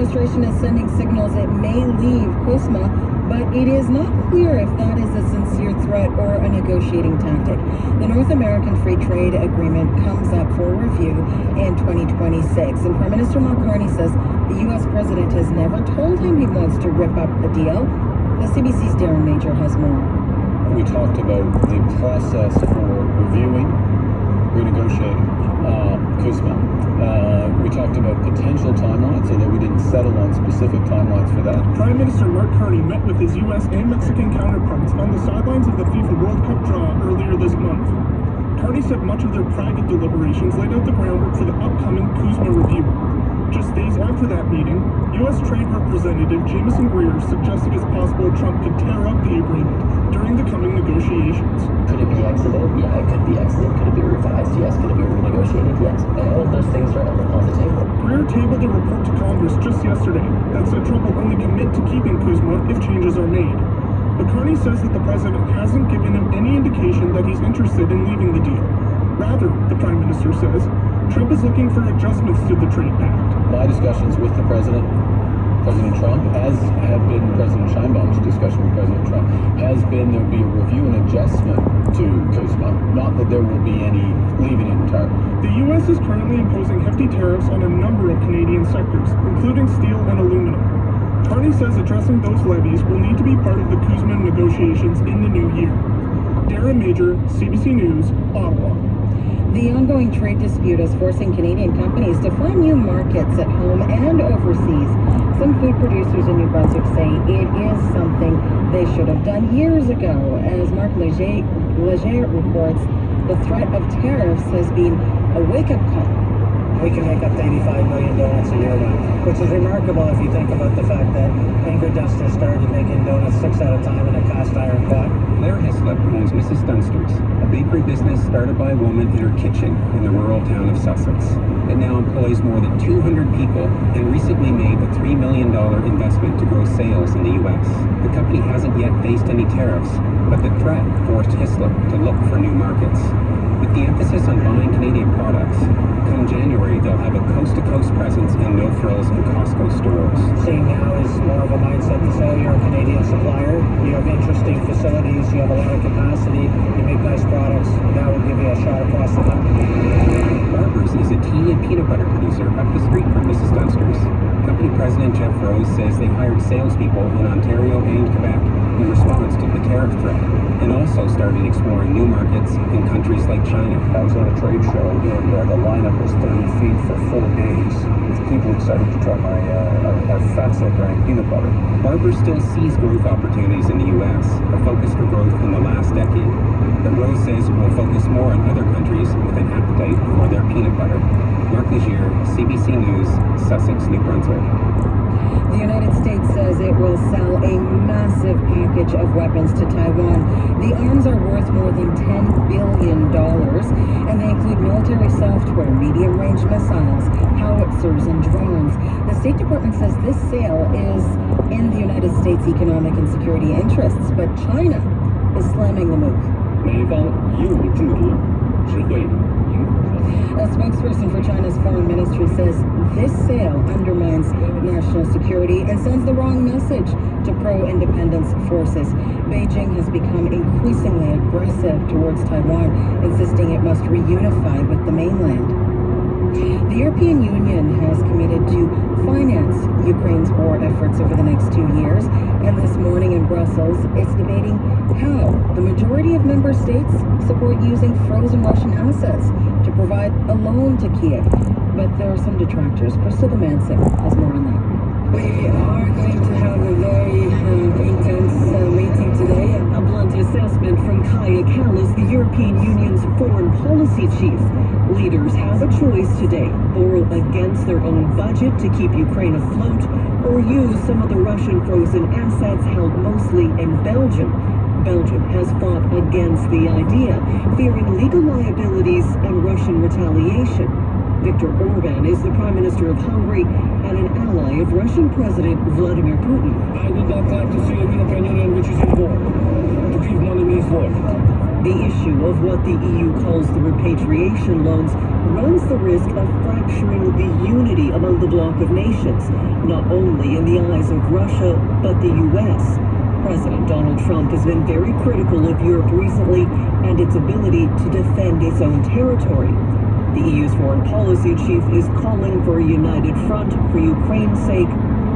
administration is sending signals it may leave cusma, but it is not clear if that is a sincere threat or a negotiating tactic. The North American Free Trade Agreement comes up for review in 2026, and Prime Minister Mark Carney says the U.S. president has never told him he wants to rip up the deal. The CBC's Darren Major has more. We talked about the process for reviewing, renegotiating cusma. We talked about potential timelines, so that we didn't settle on specific timelines for that. Prime Minister Mark Carney met with his U.S. and Mexican counterparts on the sidelines of the FIFA World Cup draw earlier this month. Carney said much of their private deliberations laid out the groundwork for the upcoming cusma review. Just days after that meeting, U.S. Trade Representative Jameson Greer suggested it's possible Trump could tear up the agreement during the coming negotiations. Could it be exited? Yeah, it could be exited. Could it be revised? Yes. Could it be renegotiated? Yes. And all of those things are on the table. Greer tabled a report to Congress just yesterday that said Trump will only commit to keeping cusma if changes are made. But Carney says that the president hasn't given him any indication that he's interested in leaving the deal. Rather, the Prime Minister says, Trump is looking for adjustments to the trade pact. My discussions with the President Trump, as have been President Sheinbaum's discussion with President Trump, has been there will be a review and adjustment to cusma, not that there will be any leaving it entirely. The U.S. is currently imposing hefty tariffs on a number of Canadian sectors, including steel and aluminum. Carney says addressing those levies will need to be part of the cusma negotiations in the new year. Darren Major, CBC News, Ottawa. The ongoing trade dispute is forcing Canadian companies to find new markets at home and overseas. Some food producers in New Brunswick say it is something they should have done years ago. As Mark Leger reports, the threat of tariffs has been a wake-up call. We can make up to 85 million donuts a year now, which is remarkable if you think about the fact that Ingrid Dunster started making donuts 6 at a time in a cast iron pot. Claire Hislop owns Mrs. Dunster's, a bakery business started by a woman in her kitchen in the rural town of Sussex. It now employs more than 200 people and recently made a $3 million investment to grow sales in the U.S. The company hasn't yet faced any tariffs, but the threat forced Hislop to look for new markets. With the emphasis on buying Canadian products, come January they'll have a coast-to-coast presence in No Frills and Costco stores. Seeing now is more of a mindset to say you're a Canadian supplier, you have interesting facilities, you have a lot of capacity, you make nice products, that will give you a shot across the country. Barber's is a tea and peanut butter producer up the street from Mrs. Dunster's. Company President Jeff Rose says they hired salespeople in Ontario and Quebec in response to the tariff threat, and also started exploring new markets in countries like China. I was at a trade show, and the lineup was 30 feet for 4 days, with people excited to try our Fatso brand peanut butter. Barber still sees growth opportunities in the U.S., a focus for growth in the last decade. But Rose says we'll focus more on other countries with an appetite for their peanut butter. Mark Legier, CBC News, Sussex, New Brunswick. The United States says it will sell a massive package of weapons to Taiwan. The arms are worth more than $10 billion, and they include military software, medium-range missiles, howitzers, and drones. The State Department says this sale is in the United States' economic and security interests, but China is slamming the move. A spokesperson for China's foreign ministry says this sale undermines national security and sends the wrong message to pro-independence forces. Beijing has become increasingly aggressive towards Taiwan, insisting it must reunify with the mainland. The European Union has committed to finance Ukraine's war efforts over the next 2 years, and this morning in Brussels, it's debating how the majority of member states support using frozen Russian assets to provide a loan to Kiev. But there are some detractors. Priscilla Manson has more on that. We are going to have a very intense meeting today. A blunt assessment from Kaya Kallas, the European Union's foreign policy chief. Leaders have a choice today: borrow against their own budget to keep Ukraine afloat, or use some of the Russian frozen assets held mostly in Belgium. Belgium has fought against the idea, fearing legal liabilities and Russian retaliation. Viktor Orban is the Prime Minister of Hungary and an ally of Russian President Vladimir Putin. I would not like to see a European Union which is in war. To give money means war. The issue renegotiation of what the EU calls the repatriation loans runs the risk of fracturing the unity among the bloc of nations, not only in the eyes of Russia, but the US. President Donald Trump has been very critical of Europe recently and its ability to defend its own territory. The EU's foreign policy chief is calling for a united front for Ukraine's sake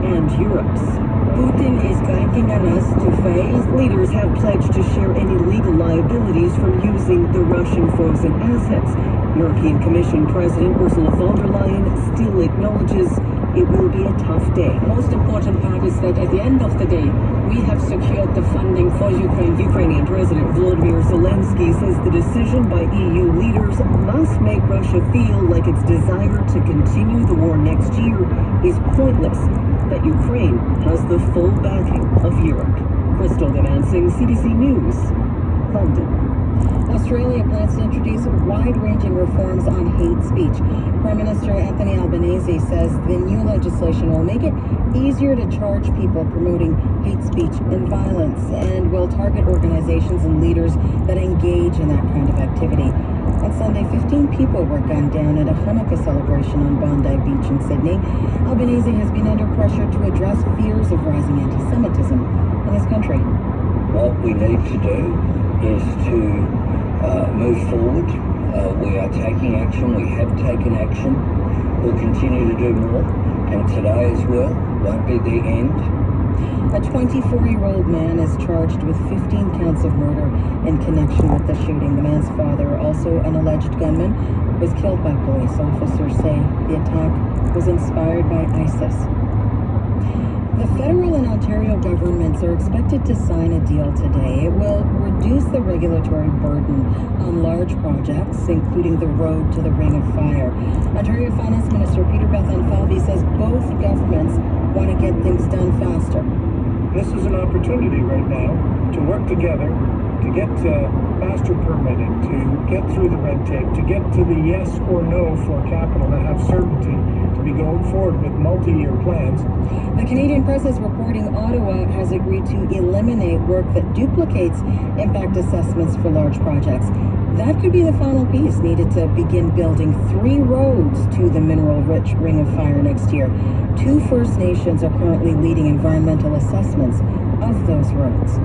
and Europe's. Putin is banking on us to fail. Leaders have pledged to share any legal liabilities from using the Russian frozen assets. European Commission President Ursula von der Leyen still acknowledges it will be a tough day. Most important part is that at the end of the day, we have secured the funding for Ukraine. Ukrainian President Volodymyr Zelensky says the decision by EU leaders must make Russia feel like its desire to continue the war next year is pointless, that Ukraine has the full backing of Europe. Crystal Demansing, CBC News, London. Australia plans to introduce wide-ranging reforms on hate speech. Prime Minister Anthony Albanese says the new legislation will make it easier to charge people promoting hate speech and violence and will target organizations and leaders that engage in that kind of activity. On Sunday, 15 people were gunned down at a Hanukkah celebration on Bondi Beach in Sydney. Albanese has been under pressure to address fears of rising anti-Semitism in his country. What we need to do is to move forward. We are taking action. We have taken action. We'll continue to do more. And today as well won't be the end. A 24-year-old man is charged with 15 counts of murder in connection with the shooting. The man's father, also an alleged gunman, was killed by police. Officers say the attack was inspired by ISIS. The federal and Ontario governments are expected to sign a deal today. It will reduce the regulatory burden on large projects, including the road to the Ring of Fire. Ontario Finance Minister Peter Bethan-Falvey says both governments want to get things done faster. This is an opportunity right now to work together, to get faster permitting, to get through the red tape, to get to the yes or no for capital, to have certainty, to be going forward with multi-year plans. The Canadian press is reporting Ottawa has agreed to eliminate work that duplicates impact assessments for large projects. That could be the final piece needed to begin building 3 roads to the mineral-rich Ring of Fire next year. 2 First Nations are currently leading environmental assessments of those roads.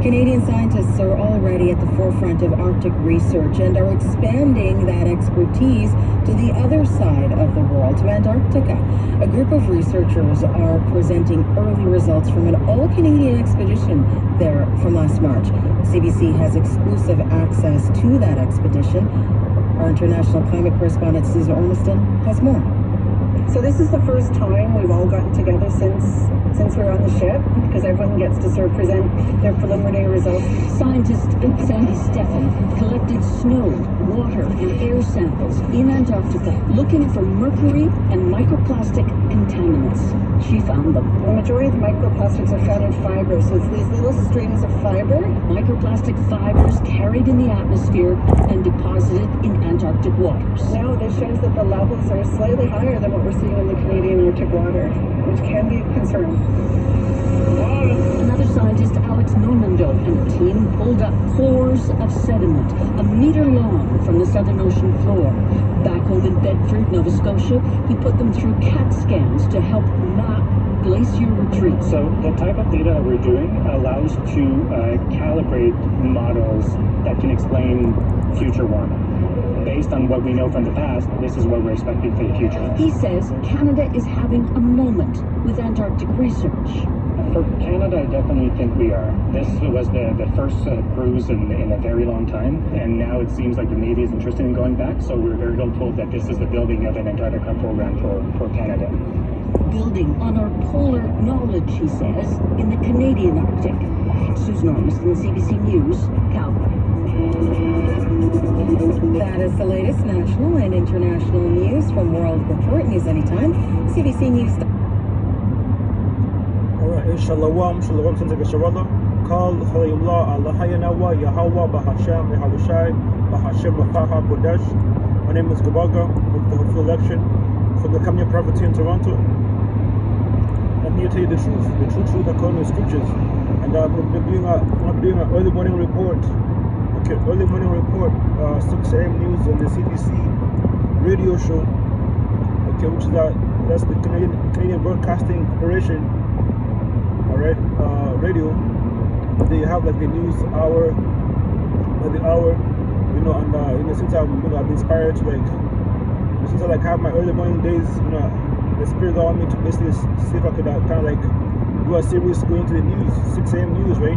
Canadian scientists are already at the forefront of Arctic research and are expanding that expertise to the other side of the world, to Antarctica. A group of researchers are presenting early results from an all-Canadian expedition there from last March. CBC has exclusive access to that expedition. Our international climate correspondent Susan Ormiston has more. So this is the first time we've all gotten together since we're on the ship, because everyone gets to sort of present their preliminary results. Scientist Sandy Stephan collected snow, water, and air samples in Antarctica looking for mercury and microplastic contaminants. She found them. The majority of the microplastics are found in fibers, so it's these little strings of fiber. Microplastic fibers carried in the atmosphere and deposited in Antarctic waters. Now this shows that the levels are slightly higher than what we're seeing in the Canadian Arctic water, which can be a concern. Another scientist, Alex Normando, and a team pulled up cores of sediment, a meter long from the Southern Ocean floor. Back home in Bedford, Nova Scotia, he put them through CAT scans to help map glacier retreat. So the type of data we're doing allows to calibrate models that can explain future warming. Based on what we know from the past, this is what we're expecting for the future. He says Canada is having a moment with Antarctic research. For Canada, I definitely think we are. This was the first cruise in a very long time, and now it seems like the Navy is interested in going back, so we're very hopeful that this is the building of an Antarctica program for Canada. Building on our polar knowledge, he says, in the Canadian Arctic. Susan Ormiston, CBC News, Calgary. That is the latest national and international news from World Report. News anytime. CBC News. Alright, shalom to Shalom. Call Khalimullah Allah Hayanawa Yahweh Bahasham Yahawashai Bahashim Bahaha Kodesh. My name is Gabaga with the Hopeful Election from the Kamya Property in Toronto. I'm here to tell you the truth according to the scriptures. And I'm doing an early morning report Okay, early morning report, 6 a.m. news on the CBC radio show. Okay, which is that's the Canadian Broadcasting Corporation. All right, radio. They have like the news hour, or the hour, you know, and since I've been inspired to since I have my early morning days, the spirit allowed me to basically see if I could kind of do a series going to the news, 6 a.m. news, right?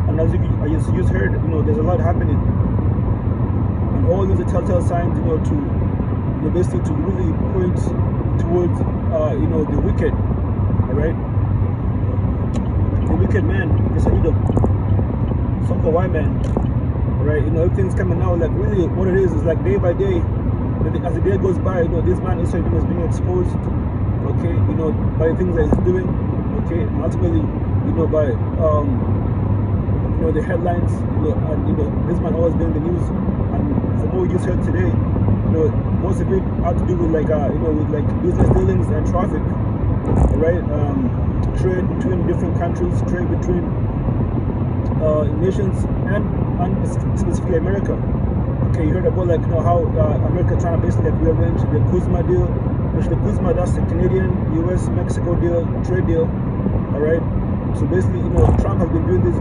And as you just heard, there's a lot happening, and all these are telltale signs, to basically to really point towards, the wicked, all right? The wicked man, Mr. Edom, Soccer White man, all right? Everything's coming out, really what it is like day by day, as the day goes by, this man is being exposed, okay, by the things that he's doing, okay, and ultimately, by, the headlines, and this man always been in the news, and from what we just heard today, most of it had to do with with business dealings and traffic, all right, trade between different countries, trade between nations, and specifically America. Okay, you heard about how America trying to basically rearrange the cusma deal, which the cusma, that's the Canadian, US, Mexico deal, trade deal, all right. So basically, Trump has been doing this,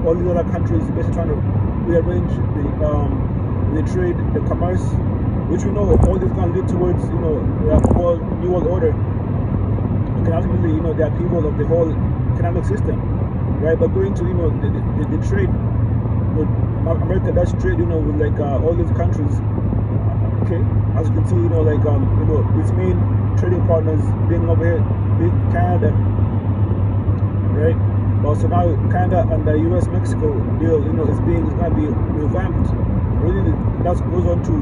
all these other countries basically trying to rearrange the trade, the commerce, which we know all this is going to lead towards, the whole New World Order. Okay, ultimately, the upheaval of the whole economic system, right? But going to, the trade, America does trade, with all these countries. Okay, as you can see, its main trading partners being over here, Canada. Right, but so now Canada and the US Mexico deal, is going to be revamped. Really, that goes on to,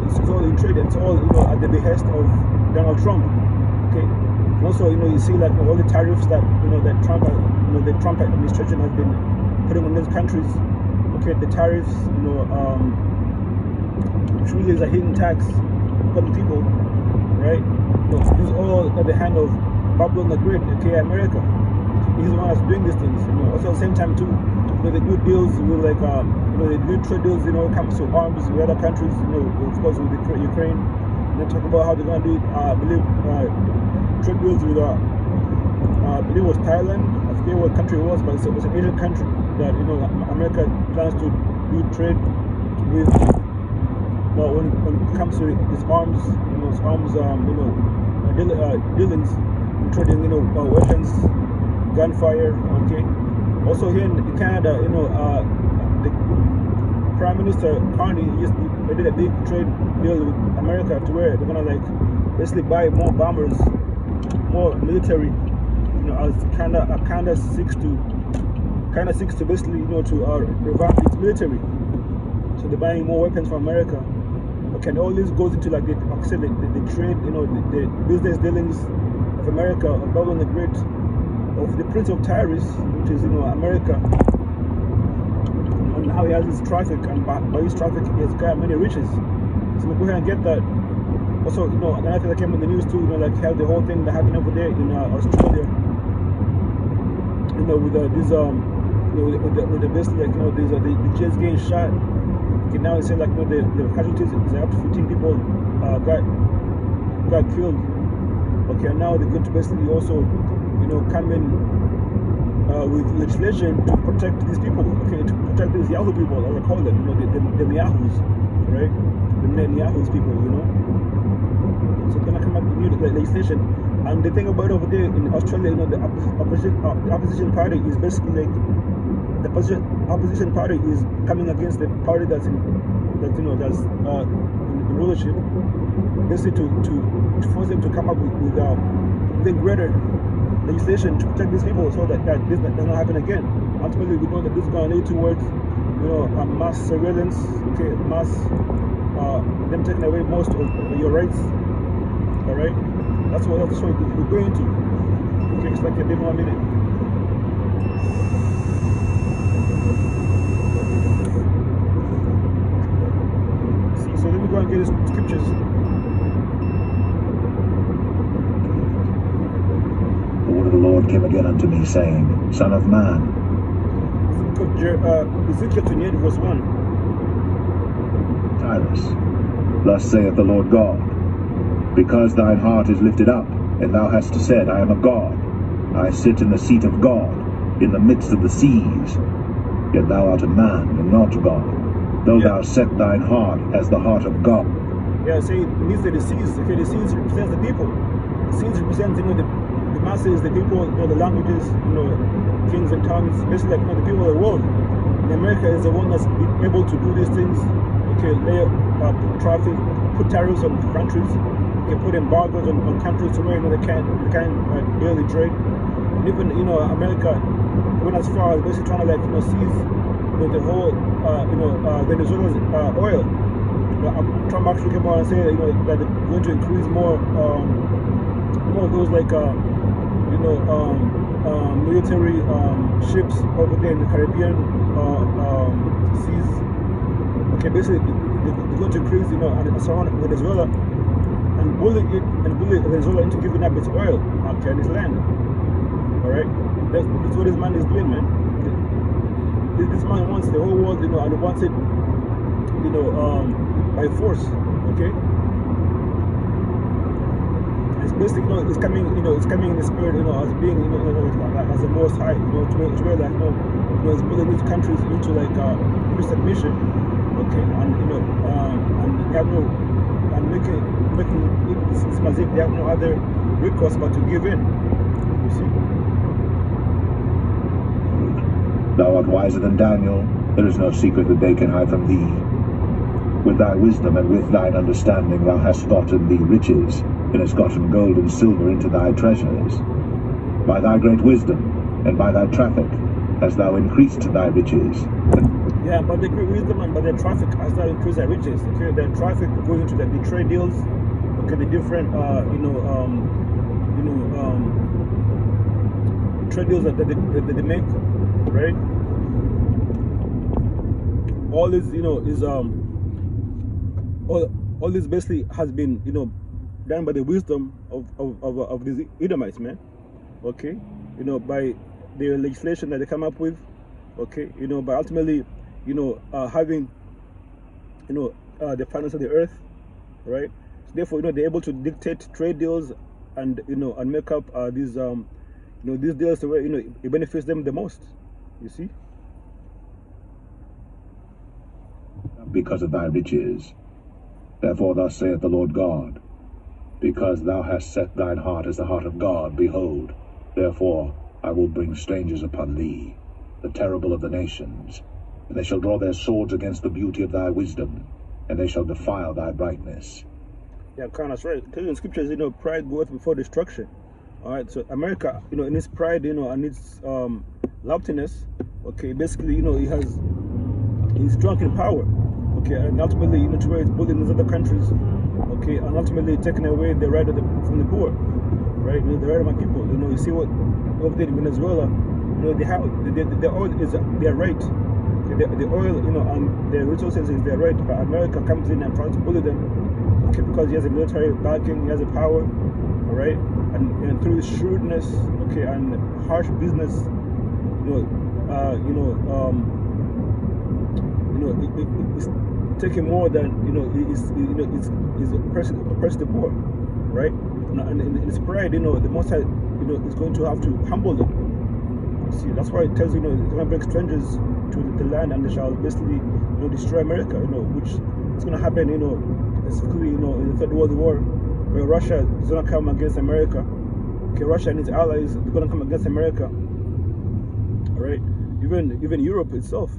it's all in trade, and it's all at the behest of Donald Trump. Okay, and also you see all the tariffs that that Trump, the Trump administration has been putting on these countries. Okay, the tariffs, which really is a hidden tax upon the people, right? This is all at the hand of Babylon the Great, aka America. He's the one that's doing these things, Also at the same time too, they do deals with they do trade deals, when it comes to arms with other countries, of course with Ukraine. And they talk about how they're gonna do it, I believe trade deals with I believe it was Thailand. I forget what country it was, but it was an Asian country that America plans to do trade with. But when it comes to its arms, dealings, trading, weapons, gunfire, okay. Also here in Canada, the Prime Minister Carney did a big trade deal with America to where they're gonna basically buy more bombers, more military, as Canada seeks to basically to revamp its military. So they're buying more weapons from America. Okay, and all this goes into the trade, the business dealings of America, of Babylon the Great, of the Prince of Tyrus, which is America, and how he has his traffic, and by his traffic he has got many riches. So we go ahead and get that. Also, another thing that came in the news too, how the whole thing that happened over there in Australia, with these with the basically the jets getting shot. Okay, now it's saying the casualties is up to 15 people got killed. Okay, and now they're going to basically also come in with legislation to protect these people. Okay, to protect these Yahoo people, as I call them, the Yahoos, right? The Netanyahu's people, So they're gonna come up with new legislation. And the thing about over there in Australia, the opposition party is basically the opposition party is coming against the party that's in rulership, basically to force them to come up with the greater legislation to protect these people, so that this does not happen again. Ultimately, we know that this is going to lead towards a mass surveillance, okay, mass them taking away most of your rights. All right, that's what we're going to. Okay, it's like a bit more minute. So let me go and get his scriptures. The word of the Lord came again unto me, saying, Son of man. Ezekiel 28 verse 1. Tyrus. Thus saith the Lord God, because thine heart is lifted up, and thou hast said, I am a God, I sit in the seat of God, in the midst of the seas, yet thou art a man, and not God, though thou set thine heart as the heart of God. Yeah, say it means the seas. Okay, the seas represents the people. The seas represent, the masses, the people, the languages, kings and tongues, basically like, the people of the world. And America is the one that's been able to do these things. Okay, put traffic, put tariffs on countries. Okay, put embargoes on countries to where they can't barely trade. And even America went as far as basically trying to seize the whole Venezuela's oil. Trump actually came out and said that they're going to increase more of those military ships over there in the Caribbean seas. Okay, basically they're going to increase and surround Venezuela and bully Venezuela into giving up its oil and its land. All right, that's what this man is doing, man. This man wants the whole world, and he wants it, by force. Okay. It's basically, it's coming in the spirit, as being, as the Most High, to where it's putting these countries into into submission, okay, and they have making it seem as if they have no other recourse but to give in. You see. Thou art wiser than Daniel. There is no secret that they can hide from thee. With thy wisdom and with thine understanding thou hast gotten thee riches, and hast gotten gold and silver into thy treasures. By thy great wisdom and by thy traffic hast thou increased thy riches. Yeah, by the great wisdom and by the traffic hast thou increased thy riches. Okay, the traffic going into the trade deals. Okay, the different trade deals that they make, right? All this, is all this basically has been, done by the wisdom of these Edomites, man. Okay, by the legislation that they come up with. Okay, by ultimately, having, the finance of the earth, right? So therefore, they're able to dictate trade deals and and make up these these deals where it benefits them the most. You see. Because of thy riches. Therefore thus saith the Lord God, because thou hast set thine heart as the heart of God, behold, therefore I will bring strangers upon thee, the terrible of the nations, and they shall draw their swords against the beauty of thy wisdom, and they shall defile thy brightness. Yeah, that's right. Tell you in scriptures, pride goeth before destruction. All right, so America, in its pride, and its loftiness, okay, basically, he's drunk in power. Okay, and ultimately, to where it's bullying these other countries, okay, and ultimately taking away the right from the poor, right? The right of my people. You see what over there in Venezuela, they have the oil is their right. Okay, the oil, and the resources is their right. But America comes in and tries to bully them, okay, because he has a military backing, he has a power, all right, and through his shrewdness, okay, and harsh business, it's taking more than it's oppressing the poor, right? And in its pride, the Most High, is going to have to humble them. See, that's why it tells it's going to bring strangers to the land, and they shall basically destroy America. Which is going to happen, specifically in the Third World War, where Russia is going to come against America. Okay, Russia and its allies are going to come against America. All right, even Europe itself.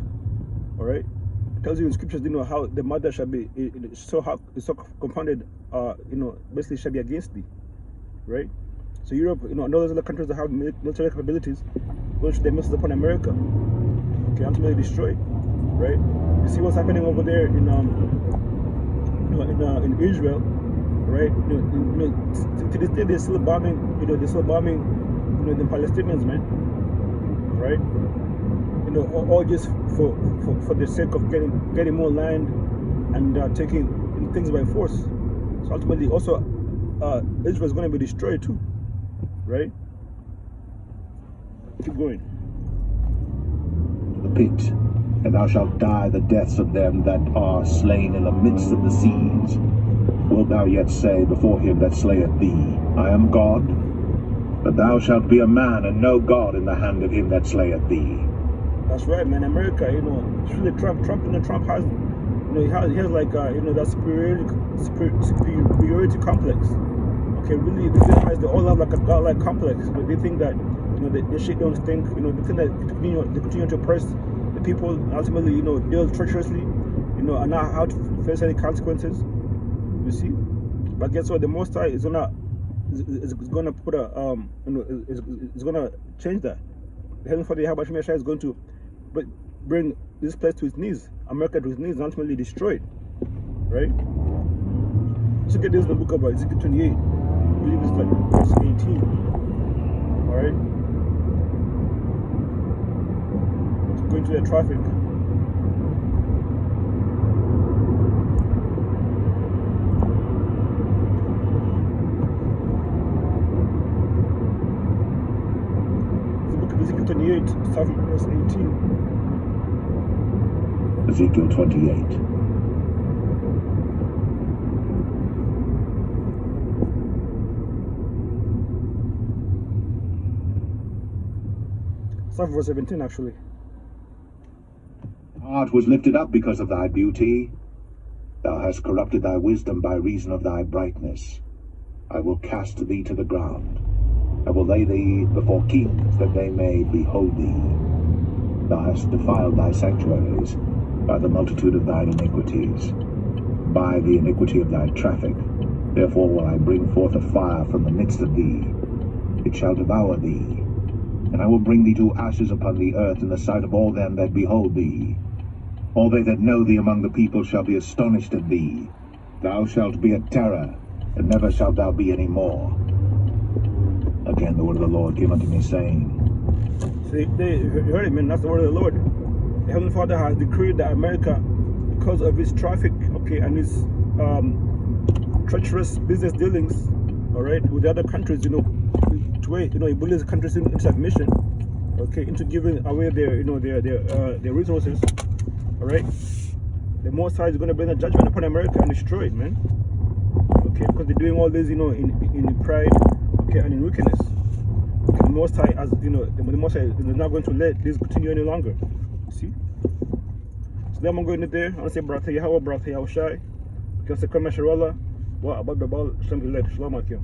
All right. Tells you in scriptures, how the mother shall be so compounded, basically shall be against thee, right? So Europe, and all those other countries that have military capabilities, go to their missiles upon America, okay, ultimately destroy, right? You see what's happening over there in Israel, right? To this day they're still bombing, the Palestinians, man, right? All just for the sake of getting more land and taking things by force. So ultimately, also, Israel is going to be destroyed too, right? Keep going. The pit, and thou shalt die the deaths of them that are slain in the midst of the seas. Wilt thou yet say before him that slayeth thee, I am God? But thou shalt be a man and no God in the hand of him that slayeth thee. That's right, man. America, it's really Trump, Trump has, he has like, that superiority complex. Okay, really, they realize they all have like a godlike complex, but they think that, they shit don't stink, they think that they continue to oppress the people, ultimately, deal treacherously, and not how to face any consequences, you see? But guess what? The Most High is gonna put a, is gonna change that. The Heavenly Father Yahweh Shemeshai is going to bring this place to its knees, America to its knees, and ultimately destroyed, right? So get this in the book of Ezekiel 28. I believe it's like verse 18. Alright? So going to Thy Traffik. It's the book of Ezekiel 28, starting from verse 18. Ezekiel 28. Start from verse 17, actually. Thy heart was lifted up because of thy beauty. Thou hast corrupted thy wisdom by reason of thy brightness. I will cast thee to the ground. I will lay thee before kings, that they may behold thee. Thou hast defiled thy sanctuaries by the multitude of thine iniquities, by the iniquity of thy traffic. Therefore will I bring forth a fire from the midst of thee. It shall devour thee. And I will bring thee to ashes upon the earth in the sight of all them that behold thee. All they that know thee among the people shall be astonished at thee. Thou shalt be a terror, and never shalt thou be any more. Again the word of the Lord came unto me, saying, See, you heard it, man. That's the word of the Lord. The Heavenly Father has decreed that America, because of its traffic, okay, and its treacherous business dealings, all right, with the other countries, to where, it bullies countries into submission, okay, into giving away their resources, all right. The Most High is going to bring a judgment upon America and destroy it, man. Okay, because they're doing all this, in pride, okay, and in wickedness. Okay, the Most High, the Most High is not going to let this continue any longer. See? So then I'm going to there. I'm going to say, Brother Yahweh, Brother Yahushai. Because the Kama Sharala, what about the ball, Shalom Alaikum.